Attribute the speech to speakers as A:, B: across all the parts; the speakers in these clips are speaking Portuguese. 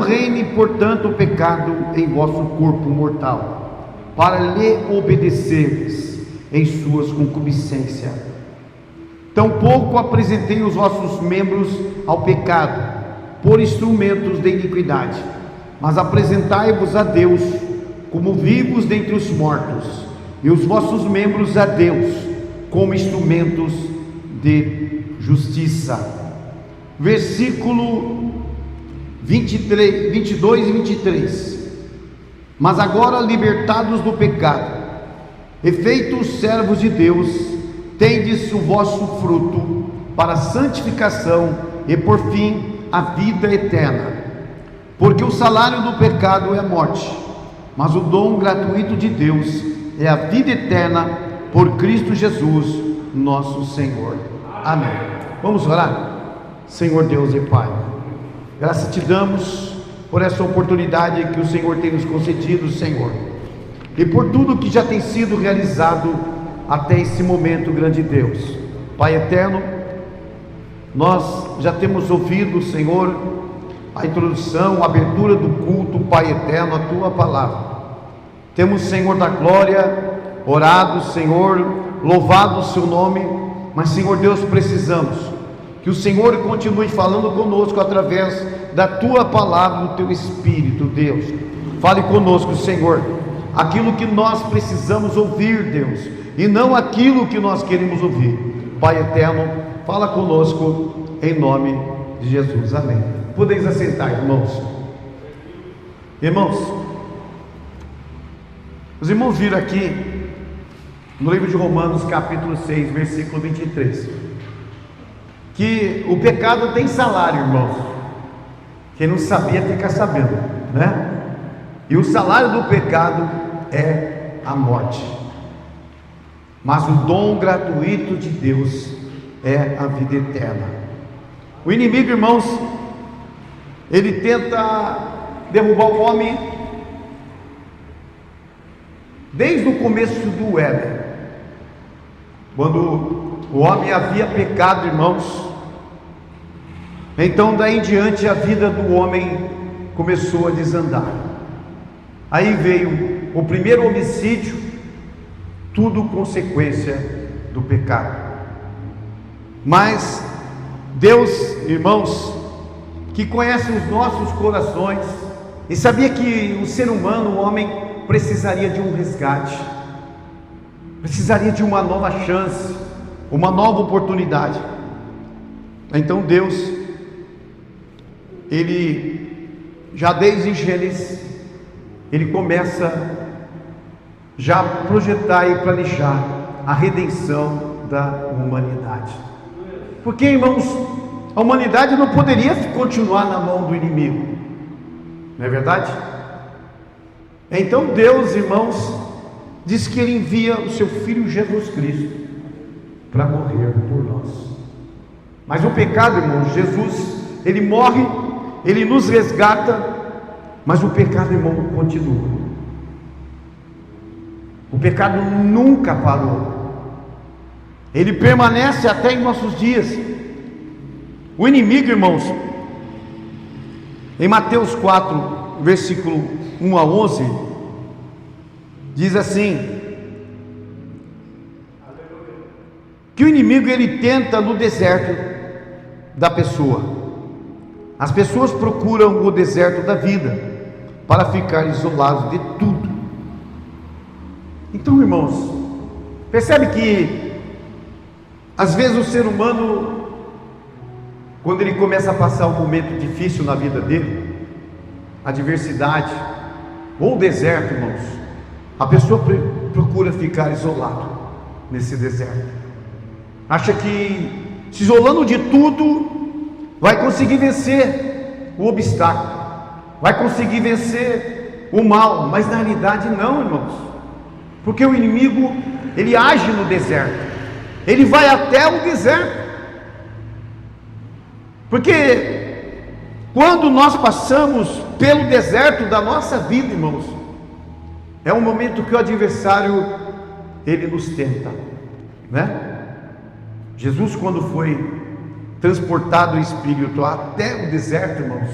A: reine, portanto, o pecado em vosso corpo mortal, para lhe obedecerdes em suas concupiscências. Tampouco apresentei os vossos membros ao pecado, por instrumentos de iniquidade, mas apresentai-vos a Deus como vivos dentre os mortos, e os vossos membros a Deus como instrumentos de justiça. Versículo 23, 22 e 23. Mas agora, libertados do pecado e feitos servos de Deus, tendes o vosso fruto para a santificação e por fim a vida eterna. Porque o salário do pecado é a morte, mas o dom gratuito de Deus é a vida eterna por Cristo Jesus, nosso Senhor. Amém. Vamos orar? Senhor Deus e Pai, graças te damos por essa oportunidade que o Senhor tem nos concedido, Senhor, e por tudo que já tem sido realizado até esse momento, grande Deus. Pai eterno, nós já temos ouvido, Senhor, a introdução, a abertura do culto, Pai eterno, a tua palavra. Temos, Senhor da glória, orado, Senhor, louvado o seu nome, mas, Senhor Deus, precisamos que o Senhor continue falando conosco através da tua palavra, do teu Espírito, Deus. Fale conosco, Senhor, aquilo que nós precisamos ouvir, Deus, e não aquilo que nós queremos ouvir. Pai eterno, fala conosco em nome de Jesus. Amém. Podeis assentar, irmãos. Irmãos, os irmãos viram aqui no livro de Romanos, capítulo 6, versículo 23, que o pecado tem salário, irmãos. Quem não sabia fica sabendo, né? E o salário do pecado é a morte, mas o dom gratuito de Deus é a vida eterna. O inimigo, irmãos, ele tenta derrubar o homem desde o começo do Éden, quando o homem havia pecado, irmãos. Então daí em diante a vida do homem começou a desandar. Aí veio o primeiro homicídio, tudo consequência do pecado. Mas Deus, irmãos, que conhece os nossos corações e sabia que o ser humano, o homem, precisaria de um resgate, precisaria de uma nova chance, uma nova oportunidade. Então Deus, ele já desde Gênesis, ele começa já a projetar e planejar a redenção da humanidade. Porque, irmãos, a humanidade não poderia continuar na mão do inimigo, não é verdade? Então Deus, irmãos, diz que ele envia o seu Filho Jesus Cristo para morrer por nós. Mas o pecado, irmãos, Jesus, ele morre, ele nos resgata, mas o pecado, irmão, continua. O pecado nunca parou, ele permanece até em nossos dias. O inimigo, irmãos, em Mateus 4, versículo 1 a 11, diz assim, que o inimigo, ele tenta no deserto da pessoa. As pessoas procuram o deserto da vida para ficar isolados de tudo. Então, irmãos, percebe que às vezes o ser humano, quando ele começa a passar um momento difícil na vida dele, adversidade ou deserto, irmãos, a pessoa procura ficar isolado nesse deserto. Acha que se isolando de tudo vai conseguir vencer o obstáculo, vai conseguir vencer o mal, mas na realidade não, irmãos, porque o inimigo, ele age no deserto, ele vai até o deserto, porque quando nós passamos pelo deserto da nossa vida, irmãos, é um momento que o adversário, ele nos tenta, né? Jesus, quando foi transportado em espírito até o deserto, irmãos,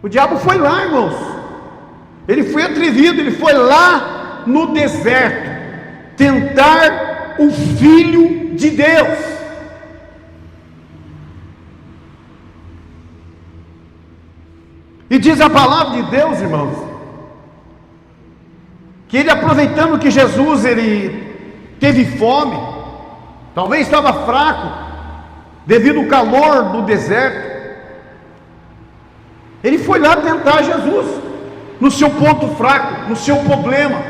A: O diabo foi lá, irmãos. Ele foi atrevido, ele foi lá no deserto tentar o Filho de Deus. E diz a palavra de Deus, irmãos, que ele, aproveitando que Jesus ele teve fome, talvez estava fraco devido ao calor do deserto, ele foi lá tentar Jesus no seu ponto fraco, no seu problema,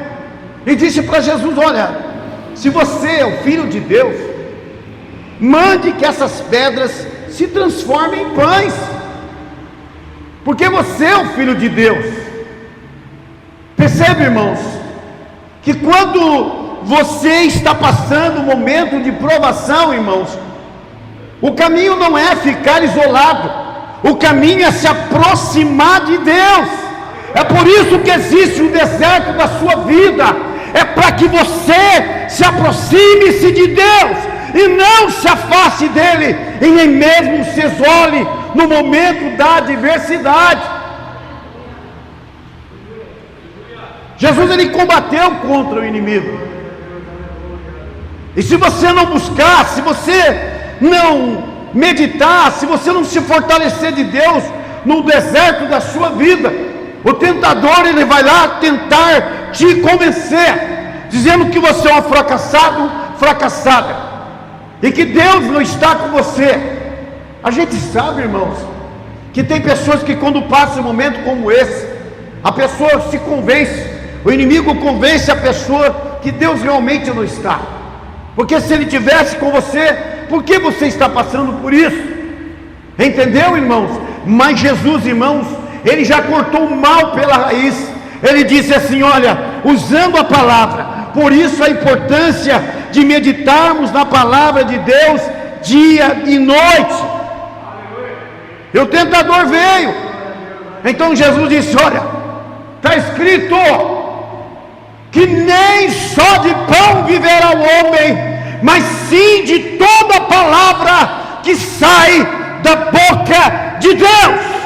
A: e disse para Jesus: olha, se você é o Filho de Deus, mande que essas pedras se transformem em pães, porque você é o Filho de Deus. Percebe, irmãos, que quando você está passando um momento de provação, irmãos, o caminho não é ficar isolado, o caminho é se aproximar de Deus. É por isso que existe um deserto da sua vida, é para que você se aproxime-se de Deus e não se afaste dele, e nem mesmo se isole no momento da adversidade. Jesus ele combateu contra o inimigo, e se você não buscar, se você não meditar, se você não se fortalecer de Deus no deserto da sua vida, o tentador ele vai lá tentar te convencer, dizendo que você é um fracassado, fracassada, e que Deus não está com você. A gente sabe, irmãos, que tem pessoas que quando passa um momento como esse, a pessoa se convence, o inimigo convence a pessoa que Deus realmente não está, porque se ele tivesse com você, por que você está passando por isso? Entendeu, irmãos? Mas Jesus, irmãos, ele já cortou o mal pela raiz. Ele disse assim: olha, usando a palavra, por isso a importância de meditarmos na palavra de Deus dia e noite. E o tentador veio, então Jesus disse: olha, está escrito que nem só de pão viverá o homem, mas sim de toda palavra que sai da boca de Deus.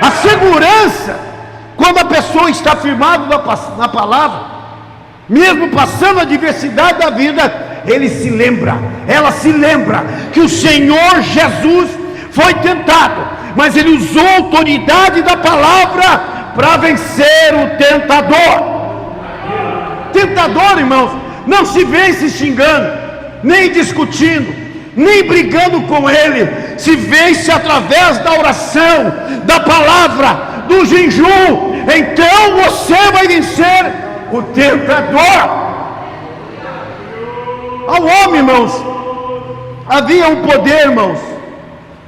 A: A segurança, quando a pessoa está firmada na palavra, mesmo passando a adversidade da vida, ele se lembra, ela se lembra que o Senhor Jesus foi tentado, mas ele usou a autoridade da palavra para vencer o tentador. Tentador, irmãos, não se vence xingando, nem discutindo, nem brigando com ele. Se vence através da oração, da palavra, do jejum. Então você vai vencer o tentador. Ao homem, irmãos, havia um poder, irmãos,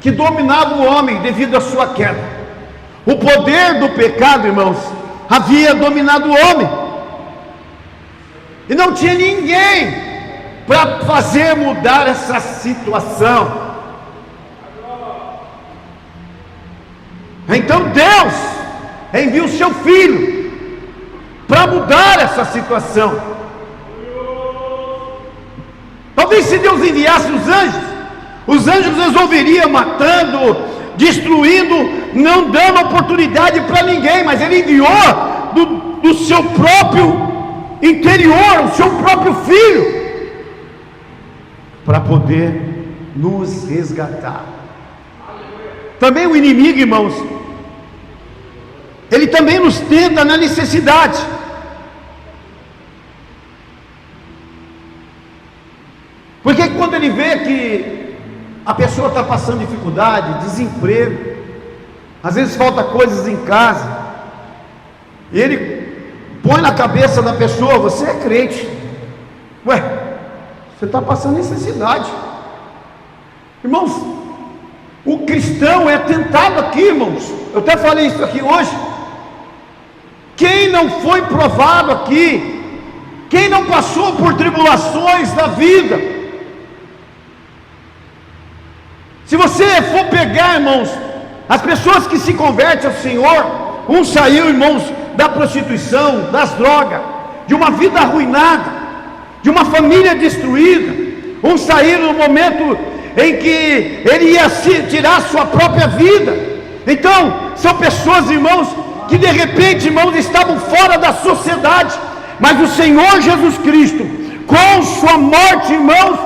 A: que dominava o homem devido à sua queda. O poder do pecado, irmãos, havia dominado o homem, e não tinha ninguém para fazer mudar essa situação. Então Deus envia o seu Filho para mudar essa situação. Talvez se Deus enviasse os anjos resolveriam matando, destruindo, não dando oportunidade para ninguém, mas ele enviou do seu próprio interior, o seu próprio Filho, para poder nos resgatar. Também o inimigo, irmãos, ele também nos tenta na necessidade. Porque quando ele vê que a pessoa está passando dificuldade, desemprego, às vezes falta coisas em casa, e ele põe na cabeça da pessoa: você é crente, ué, você está passando necessidade. Irmãos, o cristão é tentado aqui, irmãos. Eu até falei isso aqui hoje. Quem não foi provado aqui, quem não passou por tribulações da vida, se você for pegar, irmãos, as pessoas que se convertem ao Senhor, um saiu, irmãos, da prostituição, das drogas, de uma vida arruinada, de uma família destruída. Um saiu no momento em que ele ia tirar sua própria vida, Então, são pessoas, irmãos, que de repente, irmãos, estavam fora da sociedade, mas o Senhor Jesus Cristo, com sua morte, irmãos,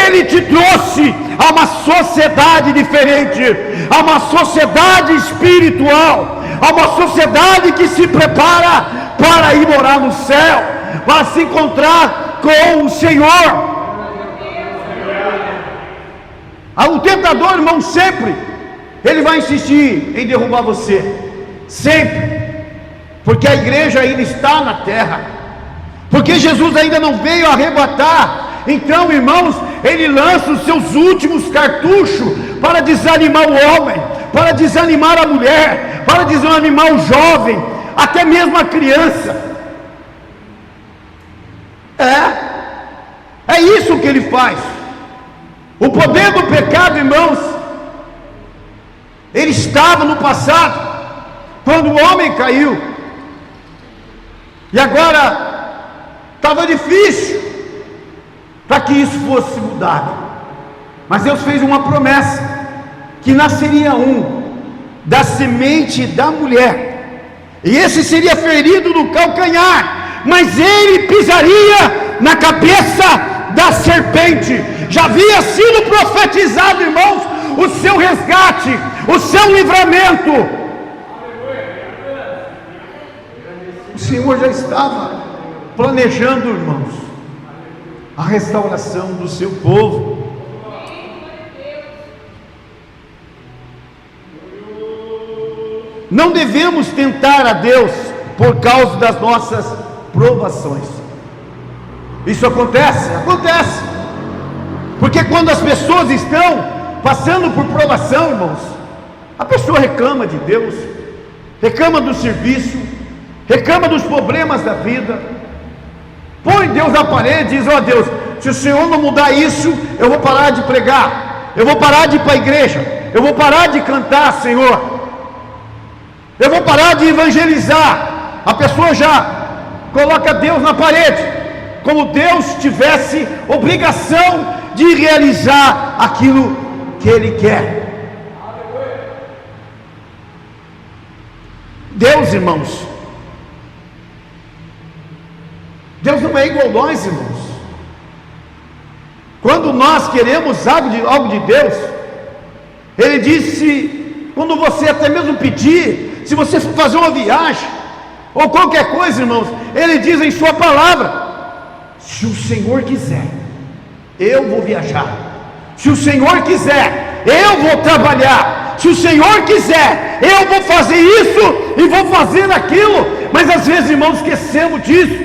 A: Ele te trouxe a uma sociedade diferente, a uma sociedade espiritual, a uma sociedade que se prepara para ir morar no céu, para se encontrar com o Senhor. O tentador, irmão, sempre ele vai insistir em derrubar você, sempre, porque a igreja ainda está na terra, porque Jesus ainda não veio arrebatar. Então, irmãos, ele lança os seus últimos cartuchos para desanimar o homem, para desanimar a mulher, para desanimar o jovem, até mesmo a criança. É isso que ele faz. O poder do pecado, irmãos, ele estava no passado, quando o homem caiu, e agora estava difícil para que isso fosse mudado, mas Deus fez uma promessa, que nasceria da semente da mulher, e esse seria ferido no calcanhar, mas ele pisaria na cabeça da serpente. Já havia sido profetizado, irmãos, o seu resgate, o seu livramento. O Senhor já estava planejando, irmãos, a restauração do seu povo. Não devemos tentar a Deus por causa das nossas provações. Isso acontece? Acontece. Porque quando as pessoas estão passando por provação, irmãos, a pessoa reclama de Deus, reclama do serviço, reclama dos problemas da vida, põe Deus na parede e diz: ó Deus, se o Senhor não mudar isso, eu vou parar de pregar, eu vou parar de ir para a igreja, eu vou parar de cantar, Senhor, eu vou parar de evangelizar. A pessoa já coloca Deus na parede, como Deus tivesse obrigação de realizar aquilo que Ele quer. Deus, irmãos, Deus não é igual a nós, irmãos. Quando nós queremos algo de Deus, Ele disse, quando você até mesmo pedir, se você for fazer uma viagem, ou qualquer coisa, irmãos, Ele diz em sua palavra: se o Senhor quiser, eu vou viajar. Se o Senhor quiser, eu vou trabalhar. Se o Senhor quiser, eu vou fazer isso e vou fazer aquilo. Mas às vezes, irmãos, esquecemos disso.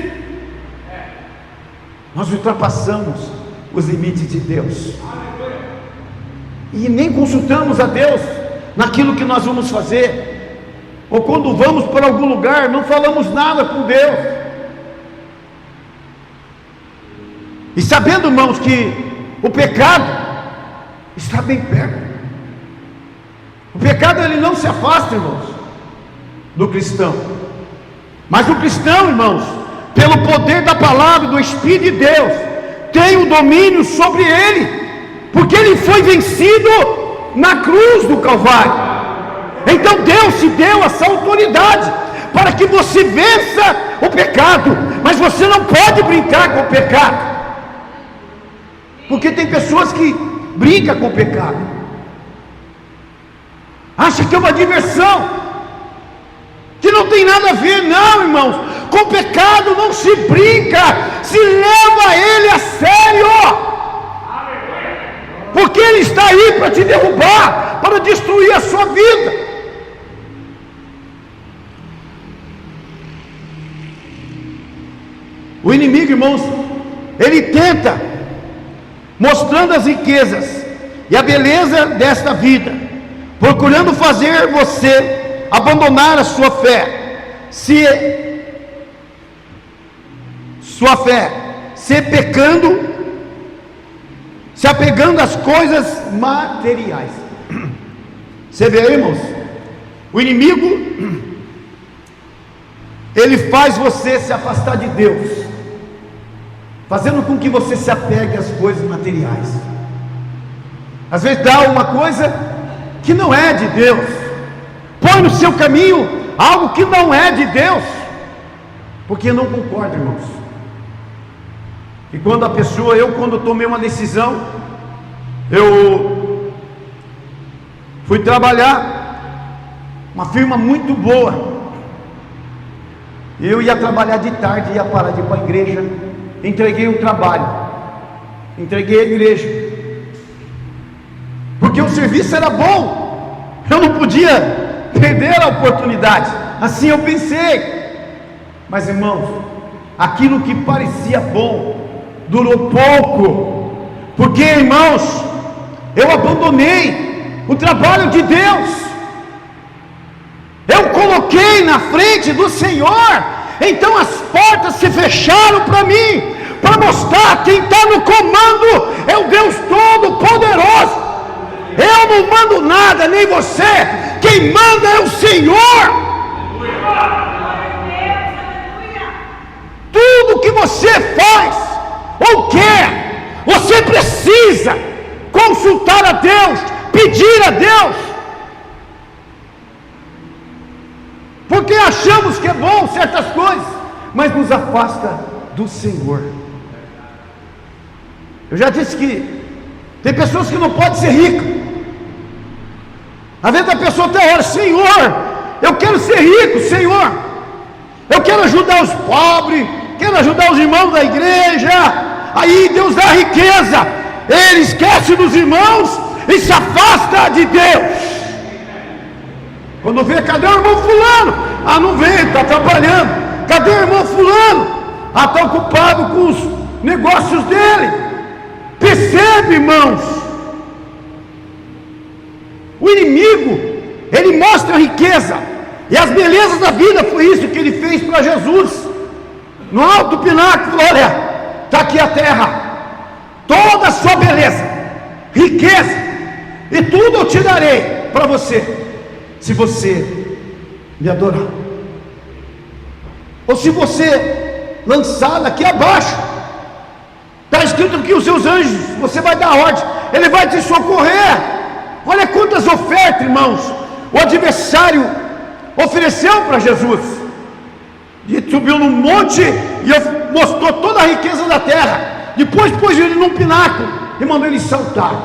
A: Nós ultrapassamos os limites de Deus e nem consultamos a Deus naquilo que nós vamos fazer. Ou quando vamos para algum lugar, não falamos nada com Deus. E sabendo, irmãos, que o pecado está bem perto. O pecado, ele não se afasta, irmãos, do cristão. Mas o cristão, irmãos, pelo poder da palavra, do Espírito de Deus, tem o domínio sobre ele, porque ele foi vencido na cruz do Calvário. Então Deus te deu essa autoridade para que você vença o pecado. Mas você não pode brincar com o pecado, porque tem pessoas que brincam com o pecado, acha que é uma diversão, que não tem nada a ver. Não, irmãos, com o pecado não se brinca, se leva ele a sério, porque ele está aí para te derrubar, para destruir a sua vida. O inimigo, irmãos, ele tenta, mostrando as riquezas e a beleza desta vida, procurando fazer você abandonar a sua fé, se apegando às coisas materiais. Você vê, irmãos, o inimigo, ele faz você se afastar de Deus, fazendo com que você se apegue às coisas materiais. Às vezes dá uma coisa que não é de Deus, põe no seu caminho algo que não é de Deus, porque não concorda, irmãos. E quando a pessoa, quando tomei uma decisão, eu fui trabalhar uma firma muito boa. Eu ia trabalhar de tarde, ia parar de ir para a igreja. Entreguei um trabalho, entreguei a igreja, porque o serviço era bom, eu não podia perder a oportunidade. Assim eu pensei. Mas, irmãos, aquilo que parecia bom durou pouco, porque, irmãos, eu abandonei o trabalho de Deus, eu coloquei na frente do Senhor. Então as portas se fecharam para mim, para mostrar quem está no comando é o Deus Todo-Poderoso. Eu não mando nada, nem você, quem manda é o Senhor. Tudo que você faz ou quer, você precisa consultar a Deus, pedir a Deus, porque achamos que é bom certas coisas, mas nos afasta do Senhor. Eu já disse que tem pessoas que não podem ser ricas. Às vezes a pessoa até ora: Senhor, eu quero ser rico, Senhor, eu quero ajudar os pobres, quero ajudar os irmãos da igreja. Aí Deus dá riqueza, ele esquece dos irmãos e se afasta de Deus. Quando vê: cadê o irmão fulano? Ah, não vem, está trabalhando. Cadê o irmão fulano? Ah, está ocupado com os negócios dele. Percebe, irmãos? O inimigo, ele mostra a riqueza e as belezas da vida. Foi isso que ele fez para Jesus. No alto pináculo: olha, está aqui a terra, toda a sua beleza, riqueza, e tudo eu te darei para você, se você me adorar, ou se você lançar daqui abaixo. Está escrito que os seus anjos, você vai dar ordem, ele vai te socorrer. Olha quantas ofertas, irmãos, o adversário ofereceu para Jesus. E subiu num monte e mostrou toda a riqueza da terra. Depois pôs ele num pináculo e mandou ele saltar,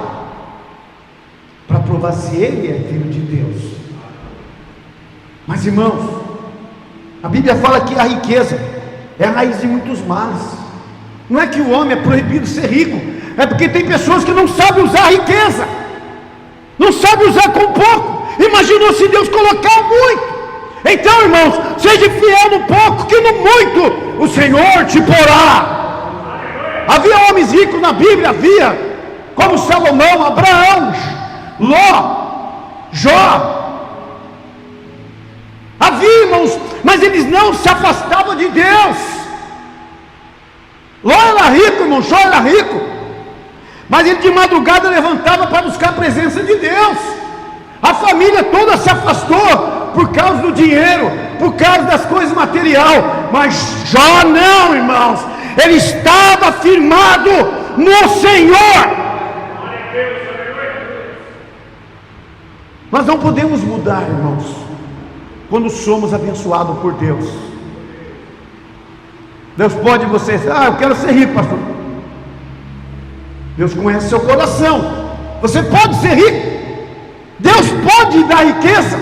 A: para provar se ele é filho de Deus. Mas, irmãos, a Bíblia fala que a riqueza é a raiz de muitos males. Não é que o homem é proibido ser rico, é porque tem pessoas que não sabem usar a riqueza, não sabem usar com pouco. Imaginou se Deus colocar muito. Então, irmãos, seja fiel no pouco, que no muito o Senhor te porá. Havia homens ricos na Bíblia, havia, como Salomão, Abraão, Ló, Jó. Havia, irmãos, mas eles não se afastavam de Deus. Ló era rico, irmão, Jó era rico, mas ele de madrugada levantava para buscar a presença de Deus. A família toda se afastou por causa do dinheiro, por causa das coisas materiais, mas Jó não, irmãos, ele estava firmado no Senhor. Nós não podemos mudar, irmãos, quando somos abençoados por Deus. Deus pode você dizer: eu quero ser rico, pastor. Deus conhece seu coração. Você pode ser rico, Deus pode dar riqueza.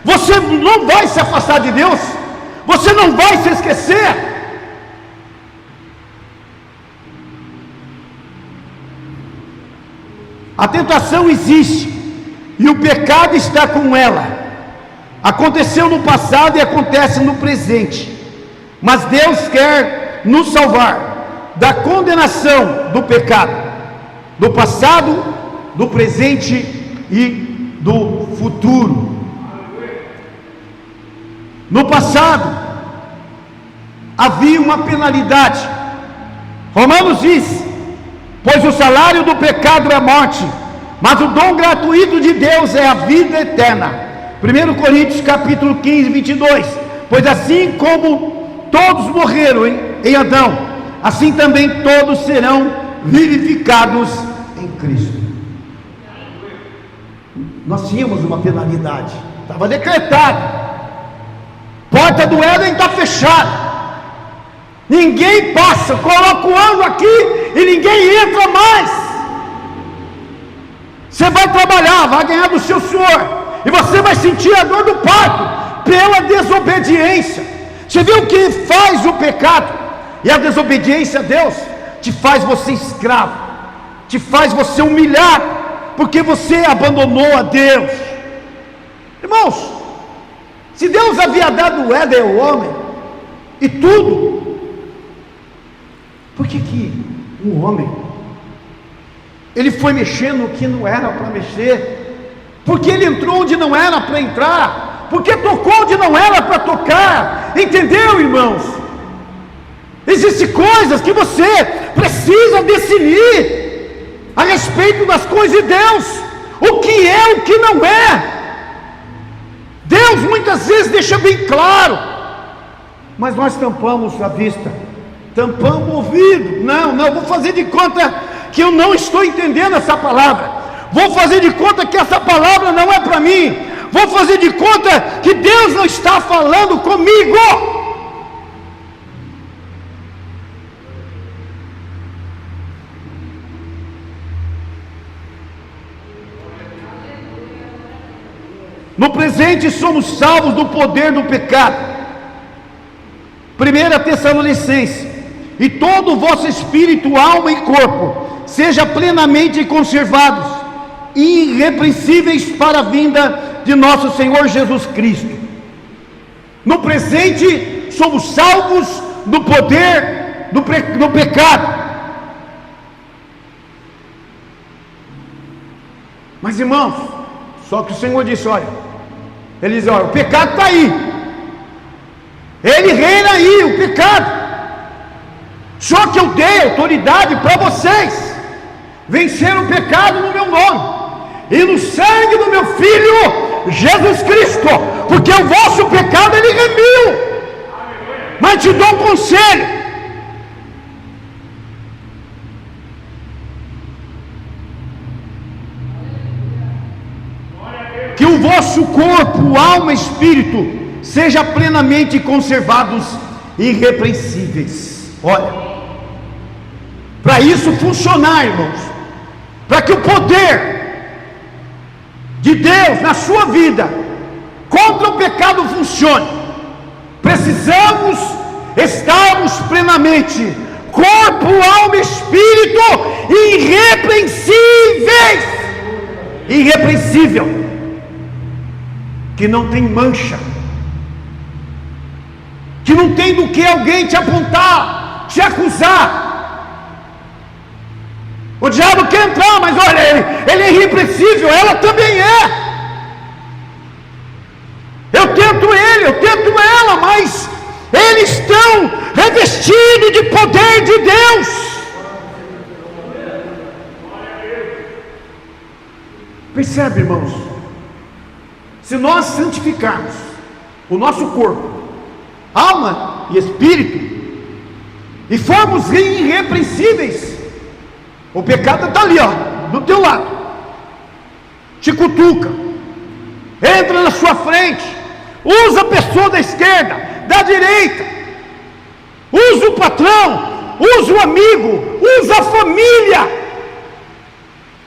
A: Você não vai se afastar de Deus, você não vai se esquecer. A tentação existe e o pecado está com ela. Aconteceu no passado e acontece no presente, mas Deus quer nos salvar da condenação do pecado, do passado, do presente e do futuro. No passado havia uma penalidade. Romanos diz: pois o salário do pecado é a morte, mas o dom gratuito de Deus é a vida eterna. 1 Coríntios capítulo 15, 22. Pois assim como todos morreram em Adão, assim também todos serão vivificados em Cristo. Nós tínhamos uma penalidade, estava decretado. Porta do Éden está fechada. Ninguém passa, coloca o anjo aqui e ninguém entra mais. Você vai trabalhar, vai ganhar do seu Senhor, e você vai sentir a dor do parto pela desobediência. Você viu o que faz o pecado? E a desobediência a Deus te faz você escravo, te faz você humilhar, porque você abandonou a Deus. Irmãos, se Deus havia dado o Éden ao homem e tudo, por que um homem ele foi mexer no que não era para mexer? Porque ele entrou onde não era para entrar, porque tocou onde não era para tocar. Entendeu, irmãos? Existem coisas que você precisa decidir a respeito das coisas de Deus, o que é, o que não é. Deus muitas vezes deixa bem claro, mas nós tampamos a vista, tampamos o ouvido. Não, vou fazer de conta que eu não estou entendendo essa palavra, vou fazer de conta que essa palavra não é para mim, vou fazer de conta que Deus não está falando comigo. No presente somos salvos do poder do pecado. 1 Tessalonicenses: e todo o vosso espírito, alma e corpo seja plenamente conservados, irrepreensíveis para a vinda de nosso Senhor Jesus Cristo. No presente somos salvos do poder do pecado. Mas irmãos, só que o Senhor disse, Ele diz, o pecado está aí, ele reina aí, o pecado. Só que eu dei autoridade para vocês vencer o pecado no meu nome e no sangue do meu Filho Jesus Cristo, porque o vosso pecado ele remiu. Mas te dou um conselho: que o vosso corpo, alma e espírito seja plenamente conservados irrepreensíveis. Olha, para isso funcionar, irmãos, para que o poder de Deus na sua vida contra o pecado funcione, precisamos estarmos plenamente corpo, alma e espírito irrepreensível, que não tem mancha, que não tem do que alguém te apontar, te acusar. O diabo quer entrar, mas olha, ele é irrepreensível, ela também é. Eu tento ela, mas eles estão revestidos de poder de Deus. Percebe, irmãos? Se nós santificarmos o nosso corpo, alma e espírito, e formos irrepreensíveis, o pecado está ali, do teu lado, te cutuca, entra na sua frente, usa a pessoa da esquerda, da direita, usa o patrão, usa o amigo, usa a família,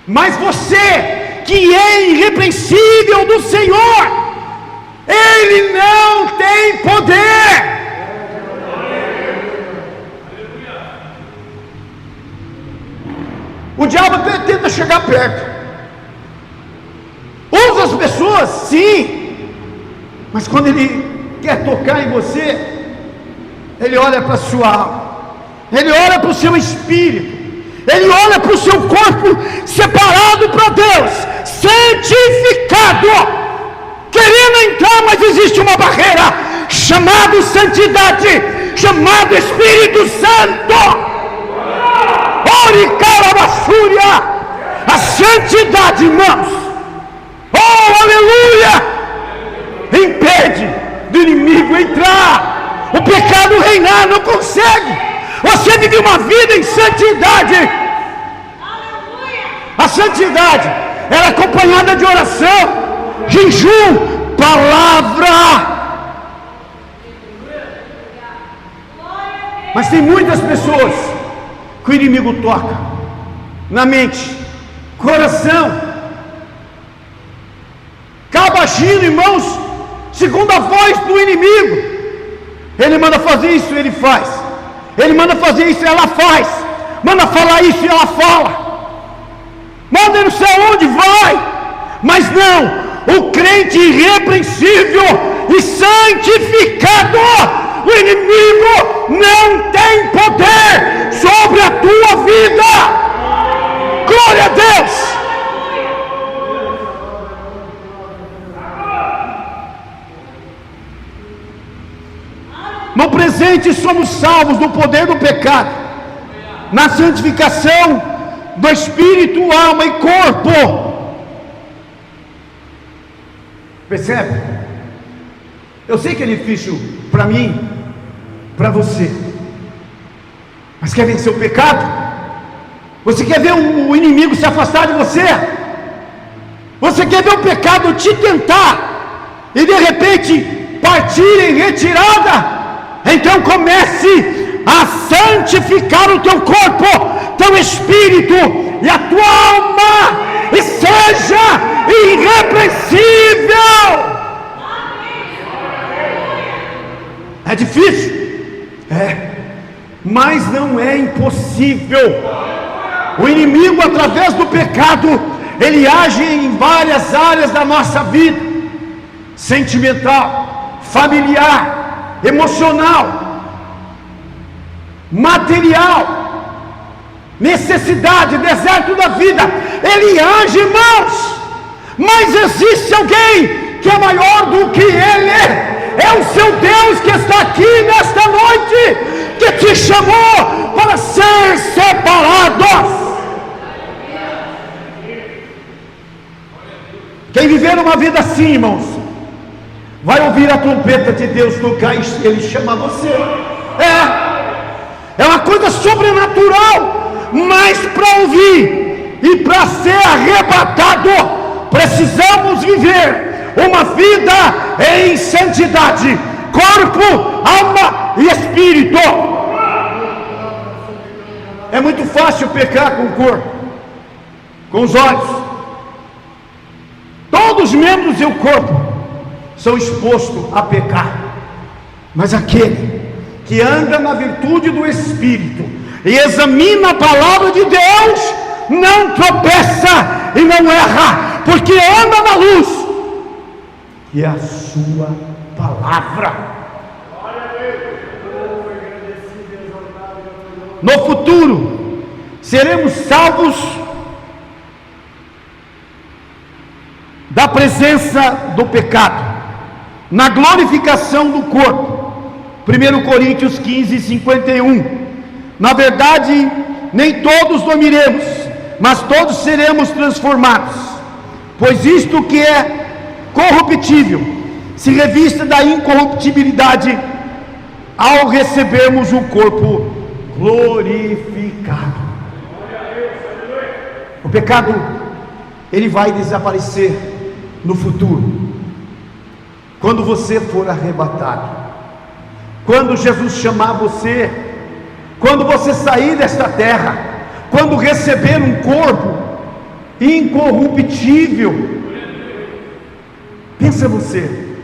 A: mas você que é irrepreensível do Senhor, Ele não tem poder. O diabo até tenta chegar perto, usa as pessoas, sim, mas quando ele quer tocar em você, ele olha para a sua alma, ele olha para o seu espírito, ele olha para o seu corpo separado para Deus, santificado, querendo entrar, mas existe uma barreira chamada santidade, chamado Espírito Santo. A santidade, irmãos, oh aleluia, impede do inimigo entrar, o pecado reinar, não consegue. Você vive uma vida em santidade. A santidade era acompanhada de oração, jejum, palavra. Mas tem muitas pessoas que o inimigo toca na mente, coração, acaba agindo, irmãos, segundo a voz do inimigo. Ele manda fazer isso, ele faz. Ele manda fazer isso, ela faz. Manda falar isso, ela fala. Manda não sei aonde, vai. Mas não, o crente irrepreensível e santificado, o inimigo não tem poder sobre a tua vida. Glória a Deus. No presente somos salvos do poder do pecado, na santificação do espírito, alma e corpo. Percebe? Eu sei que é difícil para mim, para você, mas quer vencer o pecado? Você quer ver o inimigo se afastar de você? Você quer ver o pecado te tentar e de repente partir em retirada? Então comece a santificar o teu corpo, teu espírito e a tua alma, e seja irrepreensível. É difícil? Mas não é impossível. O inimigo, através do pecado, ele age em várias áreas da nossa vida: sentimental, familiar, emocional, material, necessidade, deserto da vida. Ele age, irmãos, mas existe alguém que é maior do que ele. É o seu Deus que está aqui nesta noite, que te chamou para ser separados. Quem viver uma vida assim, irmãos, vai ouvir a trompeta de Deus tocar e Ele chama você. É uma coisa sobrenatural. Mas para ouvir e para ser arrebatado, precisamos viver uma vida em santidade, corpo, alma e espírito. É muito fácil pecar com o corpo, com os olhos. Todos os membros do seu corpo são expostos a pecar, mas aquele que anda na virtude do Espírito e examina a palavra de Deus não tropeça e não erra, porque anda na luz, que é a sua palavra. No futuro seremos salvos da presença do pecado, na glorificação do corpo. 1 Coríntios 15, 51. Na verdade, nem todos dormiremos, mas todos seremos transformados, pois isto que é corruptível se revista da incorruptibilidade, ao recebermos o corpo glorificado. O pecado, ele vai desaparecer no futuro, quando você for arrebatado, quando Jesus chamar você, quando você sair desta terra, quando receber um corpo incorruptível. Pensa você,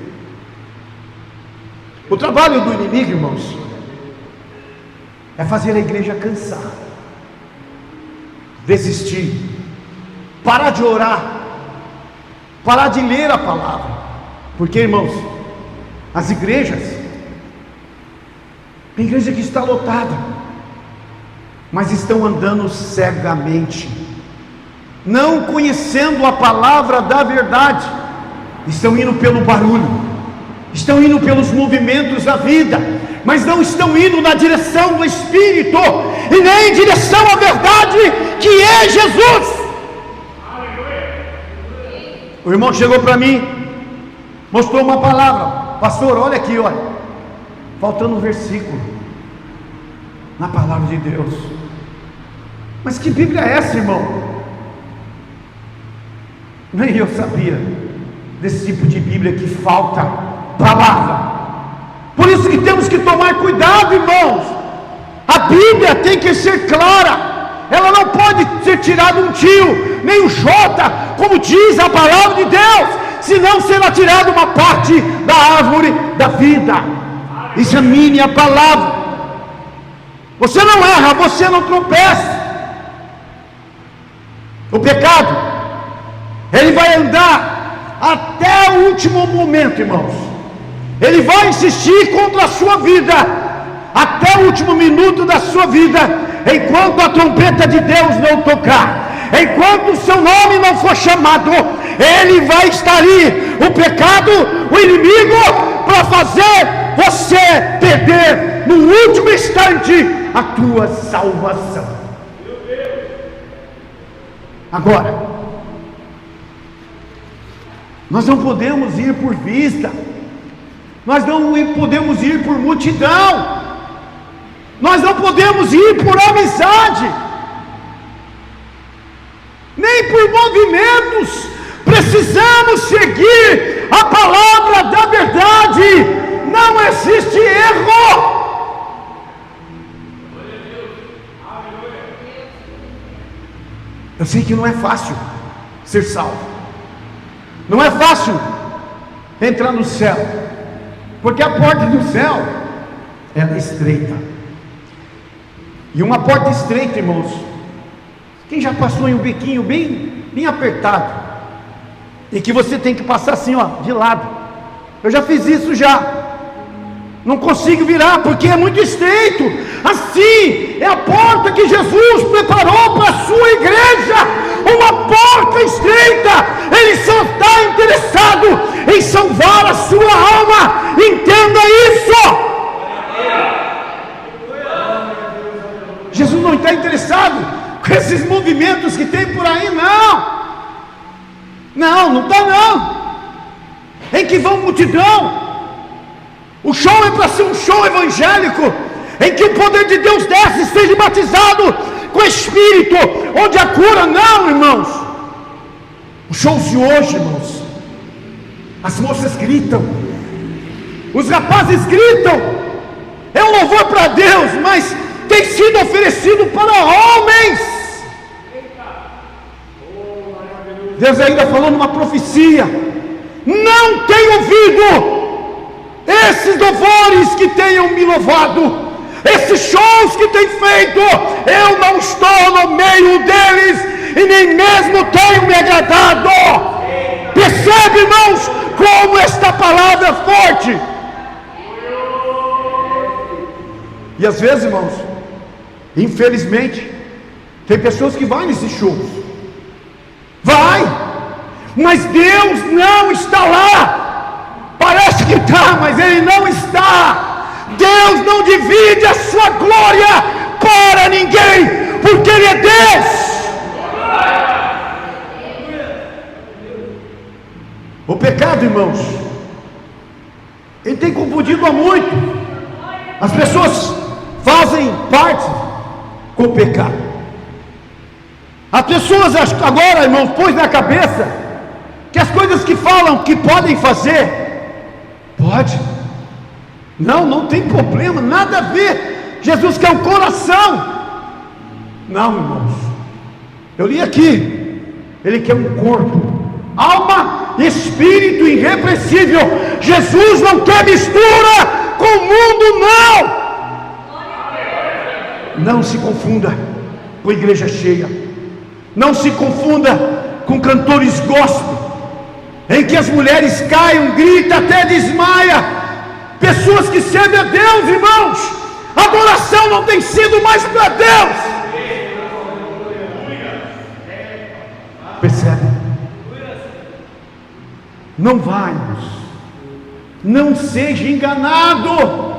A: o trabalho do inimigo, irmãos, é fazer a igreja cansar, desistir, parar de orar, parar de ler a palavra. Porque, irmãos, as igrejas, tem igreja que está lotada, mas estão andando cegamente, não conhecendo a palavra da verdade, estão indo pelo barulho, estão indo pelos movimentos da vida, mas não estão indo na direção do Espírito, e nem em direção à verdade, que é Jesus. O irmão chegou para mim, mostrou uma palavra: pastor, olha aqui, olha, faltando um versículo na palavra de Deus. Mas que Bíblia é essa, irmão? Nem eu sabia. desse tipo de Bíblia que falta palavra. Por isso que temos que tomar cuidado, irmãos. A Bíblia tem que ser clara, ela não pode ser tirada um tio, nem um jota, como diz a palavra de Deus, senão será tirada uma parte da árvore da vida. Examine a palavra. Você não erra, você não tropeça. O pecado, ele vai andar até o último momento, irmãos. Ele vai insistir contra a sua vida até o último minuto da sua vida, enquanto a trombeta de Deus não tocar, enquanto o seu nome não for chamado. Ele vai estar ali, o pecado, o inimigo, para fazer você perder no último instante a tua salvação. Agora, nós não podemos ir por vista, nós não podemos ir por multidão, nós não podemos ir por amizade, nem por movimentos. Precisamos seguir a palavra da verdade. Não existe erro. Eu sei que não é fácil ser salvo, não é fácil entrar no céu, porque a porta do céu ela é estreita, e uma porta estreita, irmãos, quem já passou em um biquinho bem apertado, e que você tem que passar assim, ó, de lado? Eu já fiz isso já. Não consigo virar porque é muito estreito. Assim é a porta que Jesus preparou para a sua igreja, uma porta estreita. Ele só está interessado em salvar a sua alma. Entenda isso. Jesus não está interessado com esses movimentos que tem por aí, não está não. Em que vão multidão. O show é para ser um show evangélico, em que o poder de Deus desce e seja batizado com o Espírito, onde a cura. Não, irmãos. O show de hoje, irmãos, as moças gritam, os rapazes gritam, é um louvor para Deus, mas tem sido oferecido para homens. Deus ainda falou numa profecia: não tem ouvido esses louvores que tenham me louvado, esses shows que têm feito. Eu não estou no meio deles e nem mesmo tenho me agradado. Percebe, irmãos, como esta palavra é forte? E às vezes, irmãos, infelizmente, tem pessoas que vão nesses shows, mas Deus não está lá. Parece que está, mas Ele não está. Deus não divide a sua glória para ninguém, porque Ele é Deus. O pecado, irmãos, ele tem confundido a muito. As pessoas fazem parte com o pecado. As pessoas agora, irmãos, pôs na cabeça que as coisas que falam que podem fazer, pode. Não tem problema, nada a ver. Jesus quer o coração. Não, irmãos, eu li aqui, Ele quer um corpo, alma e espírito irrepreensível. Jesus não quer mistura com o mundo, não se confunda com a igreja cheia, não se confunda com cantores gospel, em que as mulheres caem, gritam, até desmaia. Pessoas que servem a Deus, irmãos, a adoração não tem sido mais para Deus. Percebe? Não vai, irmãos, não seja enganado.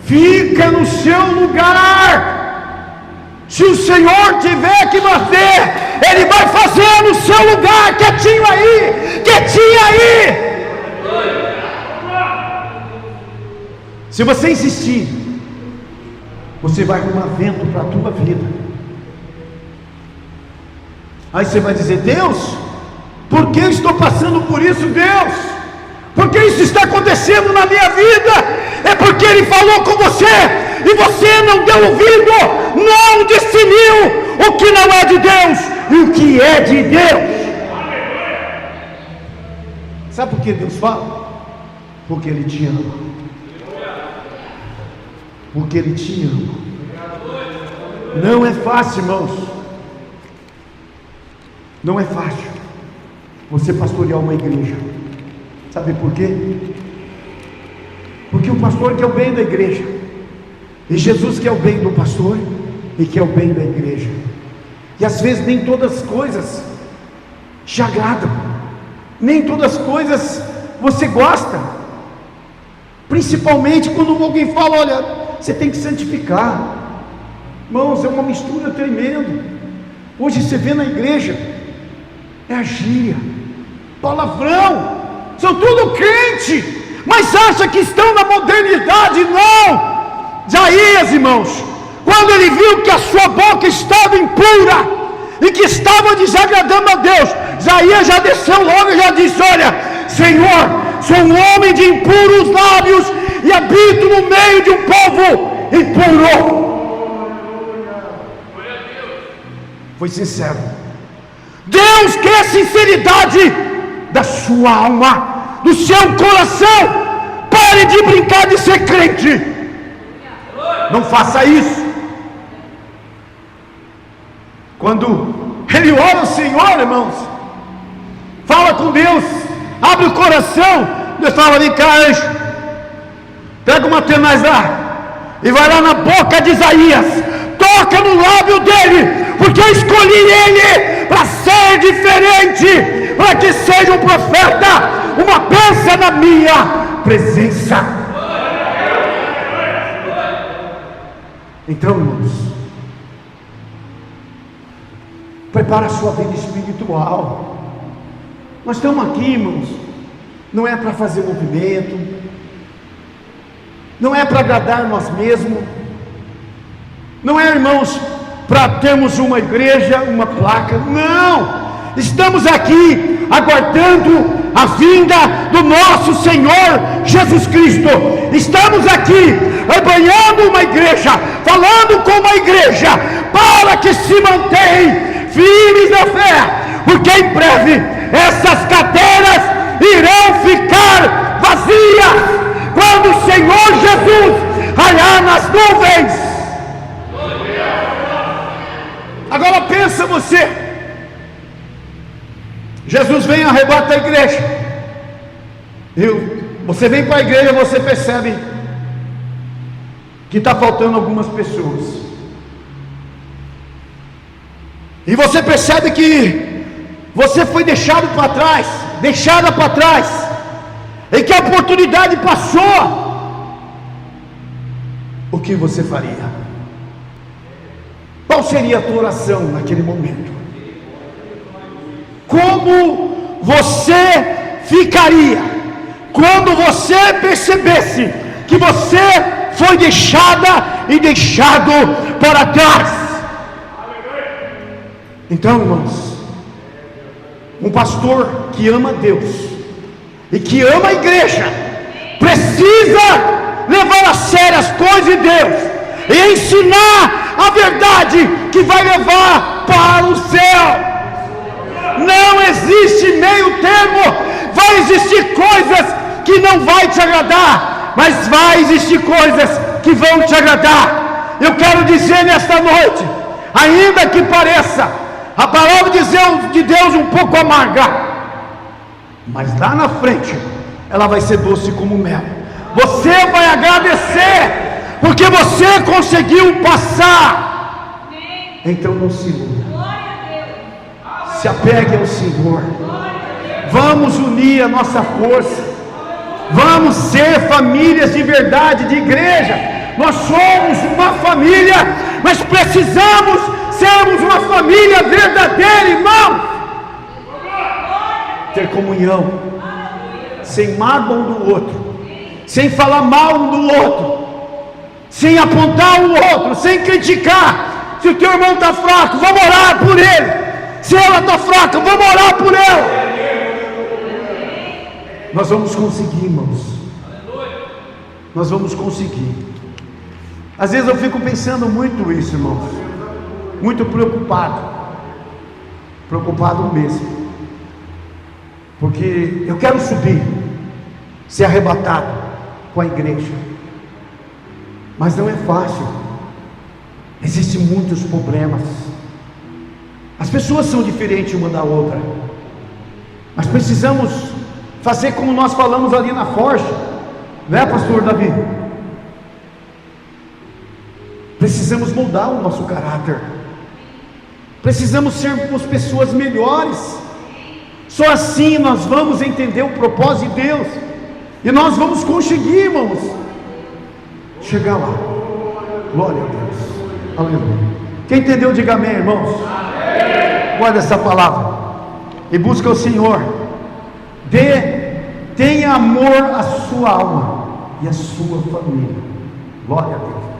A: Fica no seu lugar. Se o Senhor tiver que bater, Ele vai fazer no seu lugar, quietinho aí, quietinho aí. Se você insistir, você vai arrumar vento para a tua vida. Aí você vai dizer: Deus, Por que eu estou passando por isso, Deus? Por que isso está acontecendo na minha vida? É porque Ele falou com você e você não deu ouvido, não discerniu o que não é de Deus e o que é de Deus. Sabe por que Deus fala? Porque Ele te ama. Porque Ele te ama. Não é fácil, irmãos. Não é fácil você pastorear uma igreja. Sabe por quê? Porque o pastor quer o bem da igreja, e Jesus quer o bem do pastor e quer o bem da igreja. E às vezes nem todas as coisas te agradam, nem todas as coisas você gosta, principalmente quando alguém fala: olha, você tem que santificar. Irmãos, é uma mistura tremenda. Hoje você vê na igreja, é a gíria, palavrão, são tudo crente, mas acha que estão na modernidade. Não. Isaías, irmãos, quando ele viu que a sua boca estava impura e que estava desagradando a Deus, Isaías já desceu logo e já disse: olha, Senhor, sou um homem de impuros lábios e habito no meio de um povo impuro. Foi sincero. Deus quer sinceridade da sua alma, do seu coração. Pare de brincar de ser crente. Não faça isso. Quando ele ora ao Senhor, irmãos, fala com Deus, abre o coração, Deus fala: vem cá, anjo, pega uma tenaz lá e vai lá na boca de Isaías, toca no lábio dele, porque eu escolhi ele para ser diferente, para que seja um profeta, uma bênção na minha presença. Então, irmãos, prepara a sua vida espiritual. Nós estamos aqui, irmãos, não é para fazer movimento, não é para agradar nós mesmos, não é, irmãos, para termos uma igreja, uma placa. Não, estamos aqui aguardando a vinda do nosso Senhor Jesus Cristo. Estamos aqui banhando uma igreja, falando com uma igreja, para que se mantenham firmes na fé, porque em breve essas cadeiras irão ficar vazias, quando o Senhor Jesus raiar nas nuvens. Agora pensa você, Jesus vem e arrebata a igreja, você vem para a igreja, você percebe que está faltando algumas pessoas, e você percebe que você foi deixado para trás, deixada para trás, e que a oportunidade passou. O que você faria? Qual seria a tua oração naquele momento? Como você ficaria quando você percebesse que você foi deixada e deixado para trás? Então, irmãos, um pastor que ama Deus e que ama a igreja precisa levar a sério as coisas de Deus e ensinar a verdade que vai levar para o céu. Não existe meio termo. Vai existir coisas que não vai te agradar, mas vai existir coisas que vão te agradar. Eu quero dizer nesta noite, ainda que pareça a palavra de Deus um pouco amarga, mas lá na frente ela vai ser doce como mel. Você vai agradecer, porque você conseguiu passar. Então não se iluda, se apegue ao Senhor. Vamos unir a nossa força, vamos ser famílias de verdade, de igreja. Nós somos uma família, mas precisamos sermos uma família verdadeira, irmão. Ter comunhão, sem mágoa um do outro, sem falar mal um do outro, sem apontar o outro, sem criticar. Se o teu irmão está fraco, vamos orar por ele. Se ela está fraca, vamos orar por ela. Nós vamos conseguir, irmãos. Nós vamos conseguir. Às vezes eu fico pensando muito isso, irmãos. Muito preocupado. Preocupado mesmo. Porque eu quero subir, ser arrebatado com a igreja. Mas não é fácil. Existem muitos problemas. As pessoas são diferentes uma da outra. Mas precisamos fazer como nós falamos ali na Forja, né, pastor Davi? Precisamos moldar o nosso caráter. Precisamos sermos pessoas melhores. Só assim nós vamos entender o propósito de Deus. E nós vamos conseguir, irmãos, chegar lá. Glória a Deus. Aleluia. Quem entendeu, diga amém, irmãos. Amém. Guarda essa palavra e busca o Senhor. Tenha amor à sua alma e à sua família. Glória a Deus.